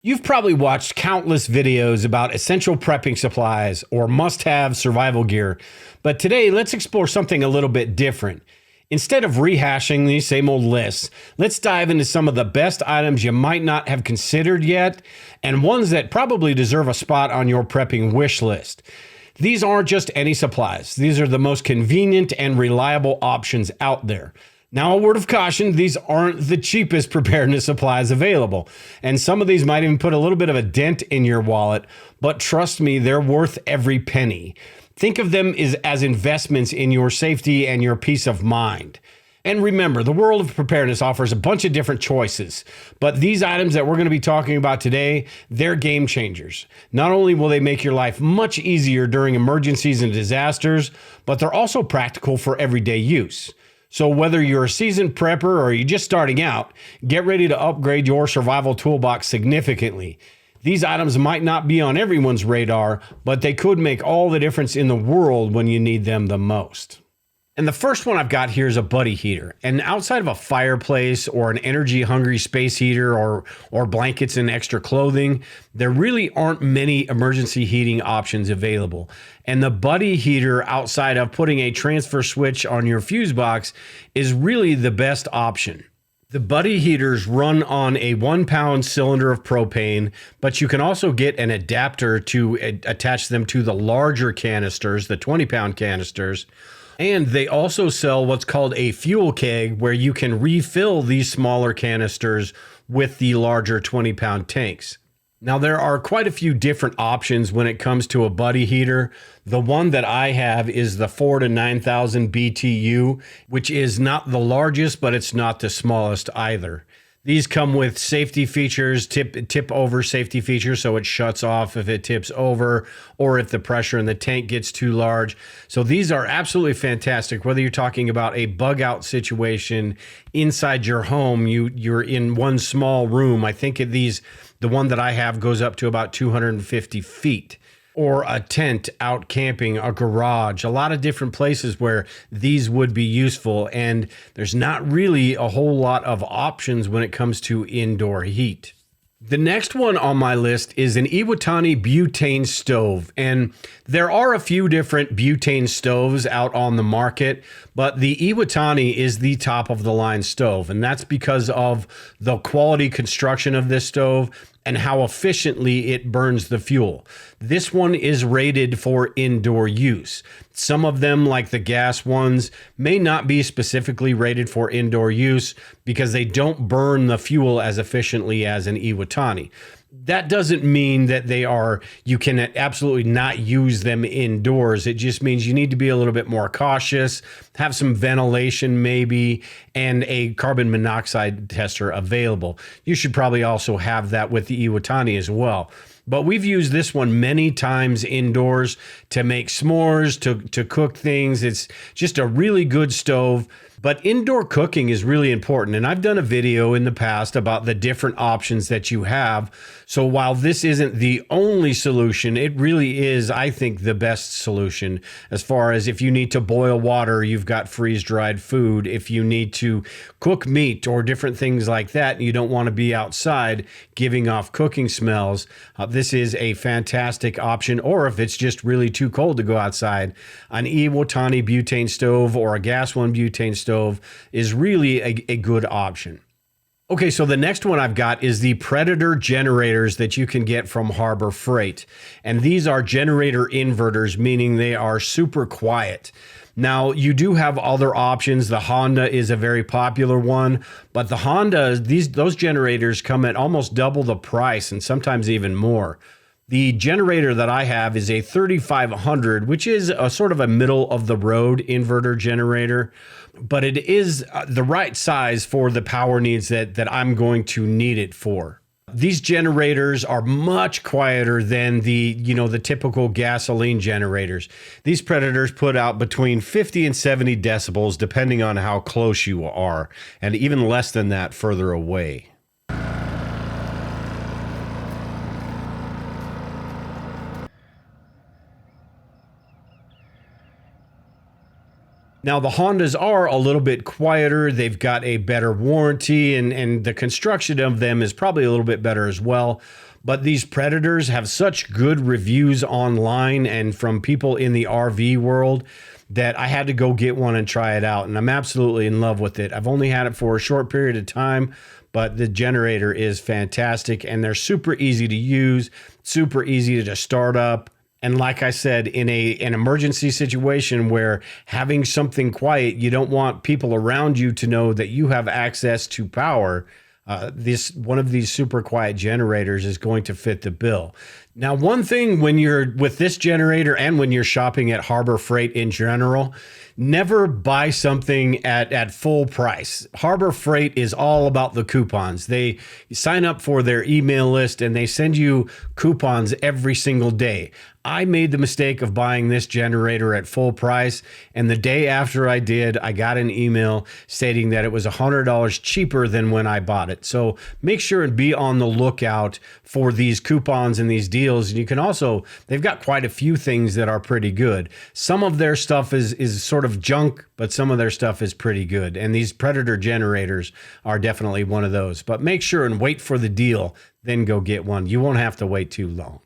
You've probably watched countless videos about essential prepping supplies or must-have survival gear, but today let's explore something a little bit different. Instead of rehashing these same old lists, let's dive into some of the best items you might not have considered yet, and ones that probably deserve a spot on your prepping wish list. These aren't just any supplies. These are the most convenient and reliable options out there. Now, a word of caution, these aren't the cheapest preparedness supplies available, and some of these might even put a little bit of a dent in your wallet, but trust me, they're worth every penny. Think of them as investments in your safety and your peace of mind. And remember, the world of preparedness offers a bunch of different choices, but these items that we're going to be talking about today, they're game changers. Not only will they make your life much easier during emergencies and disasters, but they're also practical for everyday use. So whether you're a seasoned prepper or you're just starting out, get ready to upgrade your survival toolbox significantly. These items might not be on everyone's radar, but they could make all the difference in the world when you need them the most. And the first one I've got here is a buddy heater. And outside of a fireplace or an energy-hungry space heater or blankets and extra clothing, there really aren't many emergency heating options available. And the buddy heater, outside of putting a transfer switch on your fuse box, is really the best option. The buddy heaters run on a 1-pound cylinder of propane, but you can also get an adapter to attach them to the larger canisters, the 20-pound canisters. And they also sell what's called a fuel keg, where you can refill these smaller canisters with the larger 20-pound tanks. Now, there are quite a few different options when it comes to a buddy heater. The one that I have is the 4 to 9,000 BTU, which is not the largest, but it's not the smallest either. These come with safety features, tip over safety features, so it shuts off if it tips over or if the pressure in the tank gets too large. So these are absolutely fantastic. Whether you're talking about a bug out situation inside your home, you're in one small room. I think the one that I have goes up to about 250 feet. Or a tent out camping, a garage, a lot of different places where these would be useful. And there's not really a whole lot of options when it comes to indoor heat. The next one on my list is an Iwatani butane stove. And there are a few different butane stoves out on the market, but the Iwatani is the top of the line stove. And that's because of the quality construction of this stove and how efficiently it burns the fuel. This one is rated for indoor use. Some of them, like the gas ones, may not be specifically rated for indoor use because they don't burn the fuel as efficiently as an Iwatani. That doesn't mean that you can absolutely not use them indoors. It just means you need to be a little bit more cautious, have some ventilation maybe, and a carbon monoxide tester available. You should probably also have that with the Iwatani as well. But we've used this one many times indoors to make s'mores, to cook things. It's just a really good stove. But indoor cooking is really important. And I've done a video in the past about the different options that you have. So while this isn't the only solution, it really is, I think, the best solution. As far as if you need to boil water, you've got freeze-dried food. If you need to cook meat or different things like that, and you don't want to be outside giving off cooking smells, this is a fantastic option. Or if it's just really too cold to go outside, an Iwatani butane stove or a gas one butane stove is really a good option. Okay, so the next one I've got is the Predator generators that you can get from Harbor Freight. And these are generator inverters, meaning they are super quiet. Now, you do have other options. The Honda is a very popular one, but the Honda, those generators come at almost double the price and sometimes even more. The generator that I have is a 3500, which is a sort of a middle of the road inverter generator, but it is the right size for the power needs that I'm going to need it for. These generators are much quieter than the typical gasoline generators. These Predators put out between 50 and 70 decibels, depending on how close you are, and even less than that further away. Now, the Hondas are a little bit quieter. They've got a better warranty, and the construction of them is probably a little bit better as well. But these Predators have such good reviews online and from people in the RV world that I had to go get one and try it out. And I'm absolutely in love with it. I've only had it for a short period of time, but the generator is fantastic, and they're super easy to use, super easy to start up. And like I said, in an emergency situation where having something quiet, you don't want people around you to know that you have access to power. This one of these super quiet generators is going to fit the bill. Now, one thing when you're with this generator and when you're shopping at Harbor Freight in general, never buy something at full price. Harbor Freight is all about the coupons. They sign up for their email list and they send you coupons every single day. I made the mistake of buying this generator at full price, and the day after I did, I got an email stating that it was $100 cheaper than when I bought it. So make sure and be on the lookout for these coupons and these deals. And you can also, they've got quite a few things that are pretty good. Some of their stuff is sort of junk, but some of their stuff is pretty good. And these Predator generators are definitely one of those. But make sure and wait for the deal, then go get one. You won't have to wait too long.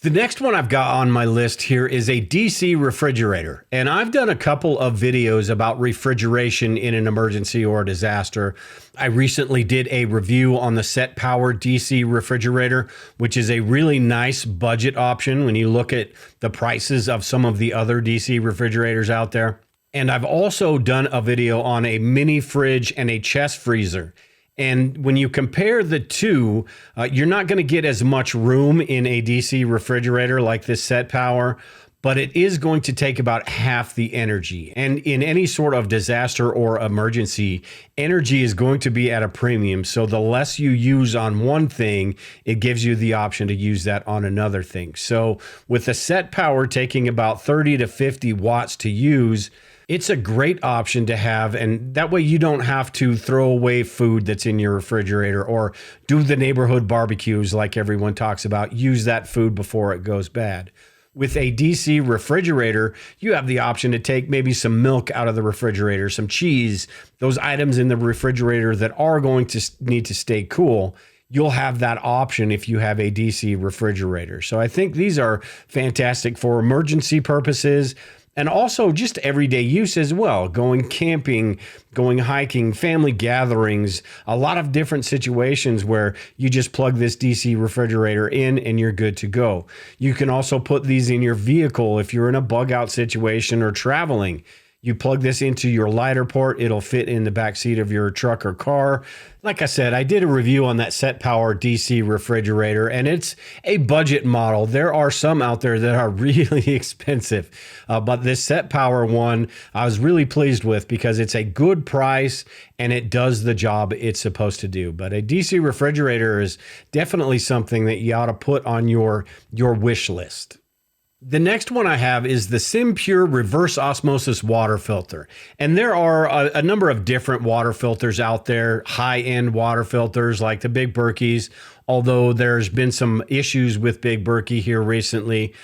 The next one I've got on my list here is a DC refrigerator. And I've done a couple of videos about refrigeration in an emergency or a disaster. I recently did a review on the Set Power DC refrigerator, which is a really nice budget option when you look at the prices of some of the other DC refrigerators out there. And I've also done a video on a mini fridge and a chest freezer. And when you compare the two, you're not going to get as much room in a DC refrigerator like this Set Power, but it is going to take about half the energy. And in any sort of disaster or emergency, energy is going to be at a premium. So the less you use on one thing, it gives you the option to use that on another thing. So with the Set Power taking about 30 to 50 watts to use, it's a great option to have, and that way you don't have to throw away food that's in your refrigerator or do the neighborhood barbecues like everyone talks about. Use that food before it goes bad. With a DC refrigerator, you have the option to take maybe some milk out of the refrigerator, some cheese, those items in the refrigerator that are going to need to stay cool. You'll have that option if you have a DC refrigerator. So I think these are fantastic for emergency purposes, and also just everyday use as well. Going camping, going hiking, family gatherings, a lot of different situations where you just plug this DC refrigerator in and you're good to go. You can also put these in your vehicle if you're in a bug out situation or traveling. You plug this into your lighter port, it'll fit in the back seat of your truck or car. Like I said, I did a review on that Set Power DC refrigerator, and it's a budget model. There are some out there that are really expensive, but this Set Power one I was really pleased with because it's a good price and it does the job it's supposed to do. But a DC refrigerator is definitely something that you ought to put on your wish list. The next one I have is the SimPure reverse osmosis water filter. And there are a number of different water filters out there, high-end water filters like the Big Berkeys, although there's been some issues with Big Berkey here recently.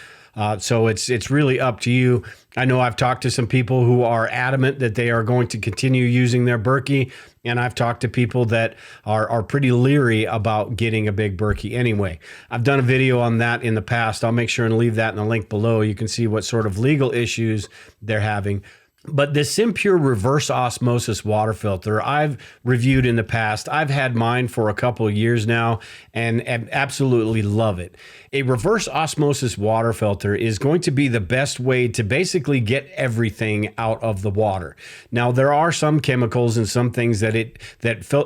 So it's really up to you. I know I've talked to some people who are adamant that they are going to continue using their Berkey, and I've talked to people that are pretty leery about getting a Big Berkey anyway. I've done a video on that in the past. I'll make sure and leave that in the link below. You can see what sort of legal issues they're having. But this SimPure reverse osmosis water filter, I've reviewed in the past. I've had mine for a couple of years now and absolutely love it. A reverse osmosis water filter is going to be the best way to basically get everything out of the water. Now, there are some chemicals and some things that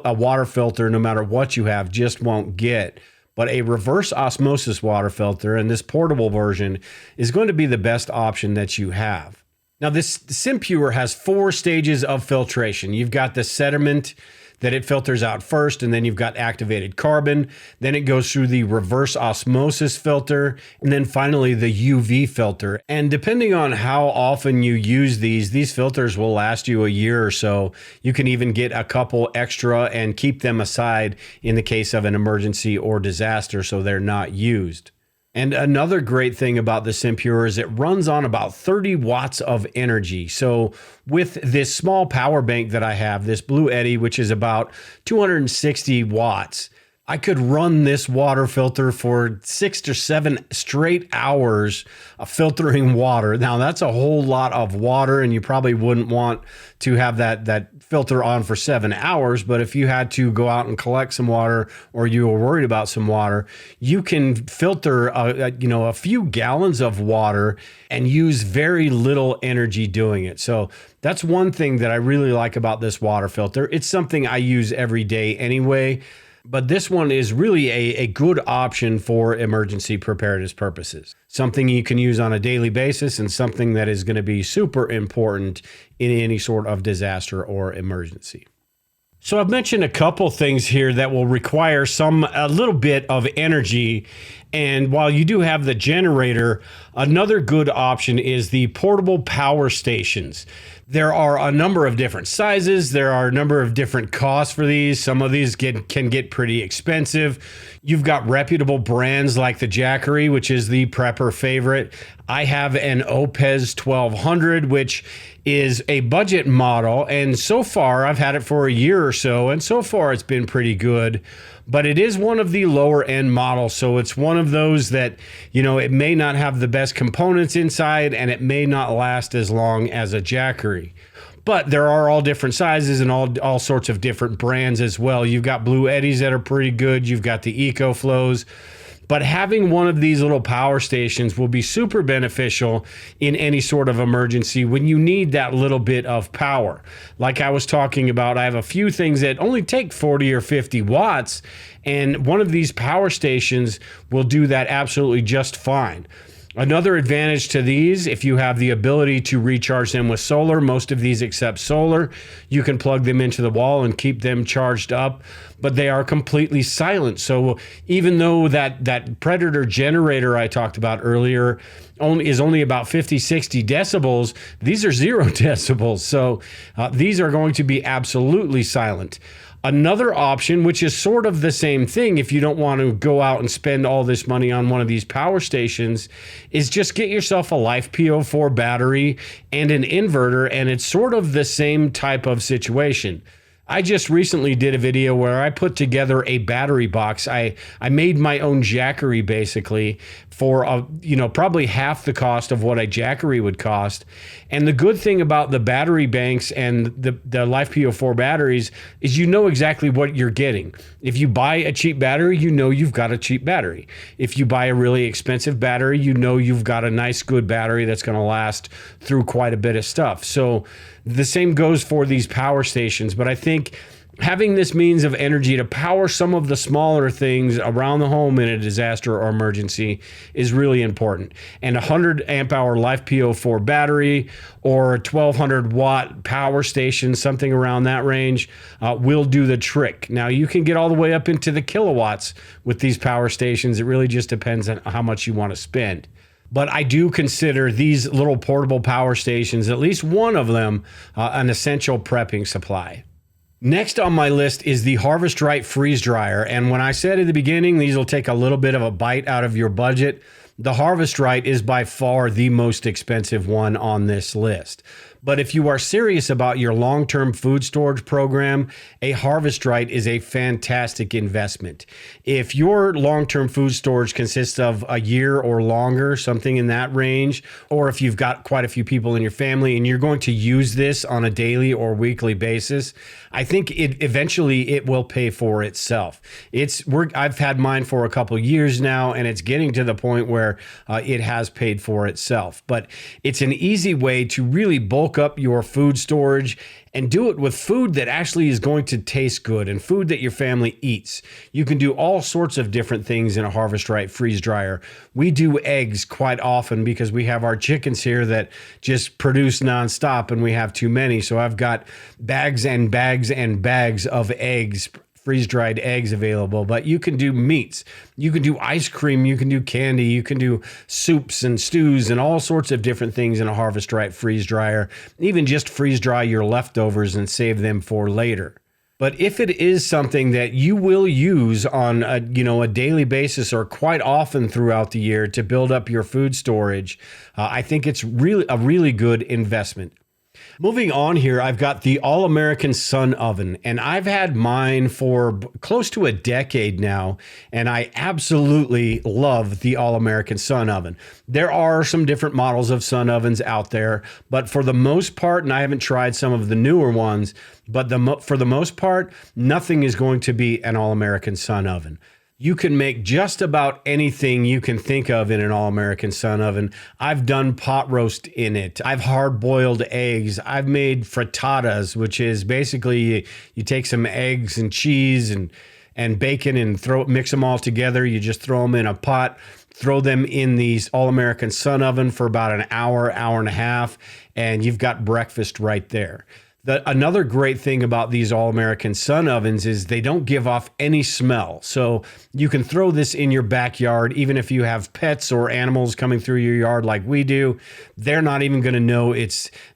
a water filter, no matter what you have, just won't get. But a reverse osmosis water filter, and this portable version, is going to be the best option that you have. Now, this SimPure has 4 stages of filtration. You've got the sediment that it filters out first, and then you've got activated carbon. Then it goes through the reverse osmosis filter, and then finally the UV filter. And depending on how often you use these filters will last you a year or so. You can even get a couple extra and keep them aside in the case of an emergency or disaster so they're not used. And another great thing about the Simpure is it runs on about 30 watts of energy. So with this small power bank that I have, this Blue Eddy, which is about 260 watts, I could run this water filter for 6 to 7 straight hours of filtering water. Now, that's a whole lot of water, and you probably wouldn't want to have that filter on for 7 hours. But if you had to go out and collect some water, or you were worried about some water, you can filter a few gallons of water and use very little energy doing it. So that's one thing that I really like about this water filter. It's something I use every day anyway. But this one is really a good option for emergency preparedness purposes. Something you can use on a daily basis and something that is going to be super important in any sort of disaster or emergency. So I've mentioned a couple things here that will require a little bit of energy. And while you do have the generator, another good option is the portable power stations. There are a number of different sizes. There are a number of different costs for these. Some of these can get pretty expensive. You've got reputable brands like the Jackery, which is the prepper favorite. I have an Opez 1200, which is a budget model. And so far, I've had it for a year or so, and so far it's been pretty good. But it is one of the lower end models. So it's one of those that, it may not have the best components inside, and it may not last as long as a Jackery. But there are all different sizes and all sorts of different brands as well. You've got Blue Eddies that are pretty good. You've got the EcoFlows. But having one of these little power stations will be super beneficial in any sort of emergency when you need that little bit of power. Like I was talking about, I have a few things that only take 40 or 50 watts, and one of these power stations will do that absolutely just fine. Another advantage to these, if you have the ability to recharge them with solar, most of these accept solar, you can plug them into the wall and keep them charged up, but they are completely silent. So even though that Predator generator I talked about earlier is only about 50, 60 decibels, these are 0 decibels. So these are going to be absolutely silent. Another option, which is sort of the same thing if you don't want to go out and spend all this money on one of these power stations, is just get yourself a LiFePO4 battery and an inverter, and it's sort of the same type of situation. I just recently did a video where I put together a battery box. I made my own Jackery basically for probably half the cost of what a Jackery would cost. And the good thing about the battery banks and the LiFePO4 batteries is exactly what you're getting. If you buy a cheap battery, you've got a cheap battery. If you buy a really expensive battery, you've got a nice good battery that's going to last through quite a bit of stuff. So the same goes for these power stations, but I think having this means of energy to power some of the smaller things around the home in a disaster or emergency is really important. And a 100 amp hour LiFePO4 battery or a 1200 watt power station, something around that range, will do the trick. Now, you can get all the way up into the kilowatts with these power stations. It really just depends on how much you want to spend. But I do consider these little portable power stations, at least one of them, an essential prepping supply. Next on my list is the Harvest Right freeze dryer. And when I said at the beginning, these will take a little bit of a bite out of your budget, the Harvest Right is by far the most expensive one on this list. But if you are serious about your long-term food storage program, a Harvest Right is a fantastic investment. If your long-term food storage consists of a year or longer, something in that range, or if you've got quite a few people in your family and you're going to use this on a daily or weekly basis, I think eventually it will pay for itself. I've had mine for a couple years now, and it's getting to the point where it has paid for itself. But it's an easy way to really bulk up your food storage and do it with food that actually is going to taste good and food that your family eats. You can do all sorts of different things in a Harvest Right freeze dryer. We do eggs quite often because we have our chickens here that just produce nonstop and we have too many. So I've got bags and bags and bags of eggs, freeze-dried eggs available. But you can do meats, you can do ice cream, you can do candy, you can do soups and stews and all sorts of different things in a Harvest Right freeze dryer. Even just freeze dry your leftovers and save them for later. But if it is something that you will use on a daily basis or quite often throughout the year to build up your food storage, I think it's really a really good investment. Moving on here, I've got the All-American Sun Oven, and I've had mine for close to a decade now, and I absolutely love the All-American Sun Oven. There are some different models of sun ovens out there, but for the most part, and I haven't tried some of the newer ones, but for the most part, nothing is going to beat an All-American Sun Oven. You can make just about anything you can think of in an All-American Sun Oven. I've done pot roast in it. I've hard-boiled eggs. I've made frittatas, which is basically you take some eggs and cheese and bacon and mix them all together. You just throw them in a pot, throw them in these All-American Sun Oven for about an hour, hour and a half, and you've got breakfast right there. Another great thing about these All-American Sun Ovens is they don't give off any smell. So you can throw this in your backyard, even if you have pets or animals coming through your yard like we do. They're not even going to know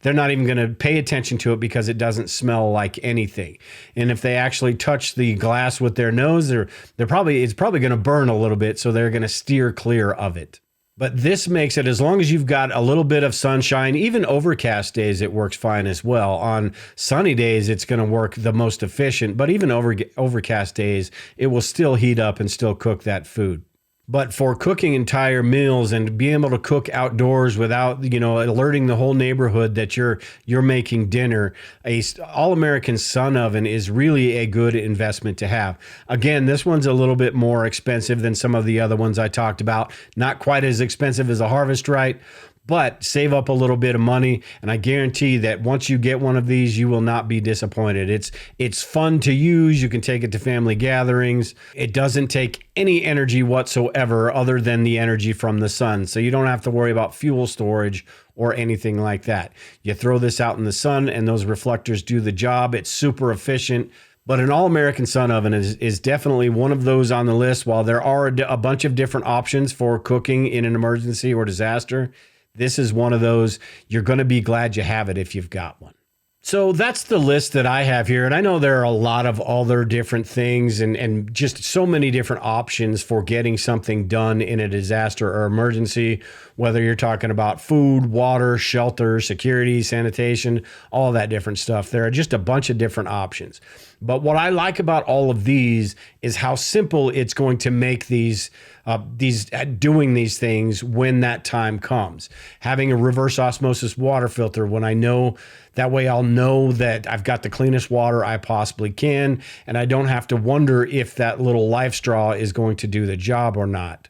they're not even going to pay attention to it because it doesn't smell like anything. And if they actually touch the glass with their nose, it's probably going to burn a little bit, so they're going to steer clear of it. But this makes it, as long as you've got a little bit of sunshine, even overcast days, it works fine as well. On sunny days, it's going to work the most efficient, but even overcast days, it will still heat up and still cook that food. But for cooking entire meals and being able to cook outdoors without, alerting the whole neighborhood that you're making dinner, a All-American Sun Oven is really a good investment to have. Again, this one's a little bit more expensive than some of the other ones I talked about. Not quite as expensive as a Harvest Right, but save up a little bit of money, and I guarantee that once you get one of these, you will not be disappointed. It's fun to use. You can take it to family gatherings. It doesn't take any energy whatsoever other than the energy from the sun, so you don't have to worry about fuel storage or anything like that. You throw this out in the sun, and those reflectors do the job. It's super efficient. But an All-American Sun Oven is definitely one of those on the list. While there are a bunch of different options for cooking in an emergency or disaster, this is one of those. You're going to be glad you have it if you've got one. So that's the list that I have here. And I know there are a lot of other different things and just so many different options for getting something done in a disaster or emergency, whether you're talking about food, water, shelter, security, sanitation, all that different stuff. There are just a bunch of different options. But what I like about all of these is how simple it's going to make doing these things when that time comes. Having a reverse osmosis water filter, when I know that way, I'll know that I've got the cleanest water I possibly can, and I don't have to wonder if that little life straw is going to do the job or not.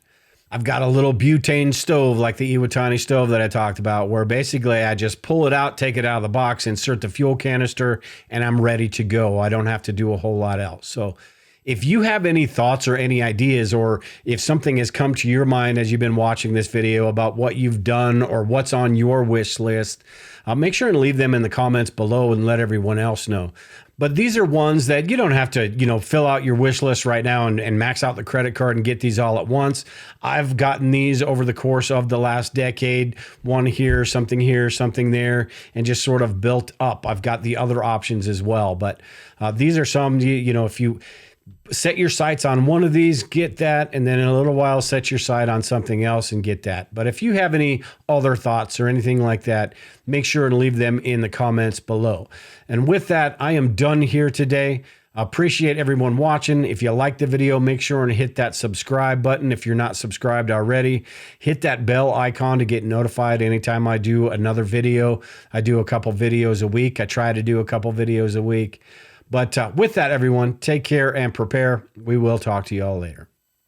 I've got a little butane stove like the Iwatani stove that I talked about, where basically I just pull it out, take it out of the box, insert the fuel canister, and I'm ready to go. I don't have to do a whole lot else. So if you have any thoughts or any ideas, or if something has come to your mind as you've been watching this video about what you've done or what's on your wish list, make sure and leave them in the comments below and let everyone else know. But these are ones that you don't have to, fill out your wish list right now and max out the credit card and get these all at once. I've gotten these over the course of the last decade, one here, something there, and just sort of built up. I've got the other options as well. But these are some, if you set your sights on one of these, get that, and then in a little while, set your sight on something else and get that. But if you have any other thoughts or anything like that, make sure and leave them in the comments below. And with that, I am done here today. I appreciate everyone watching. If you like the video, make sure and hit that subscribe button. If you're not subscribed already, hit that bell icon to get notified anytime I do another video. I do a couple videos a week. I try to do a couple videos a week. But with that, everyone, take care and prepare. We will talk to you all later.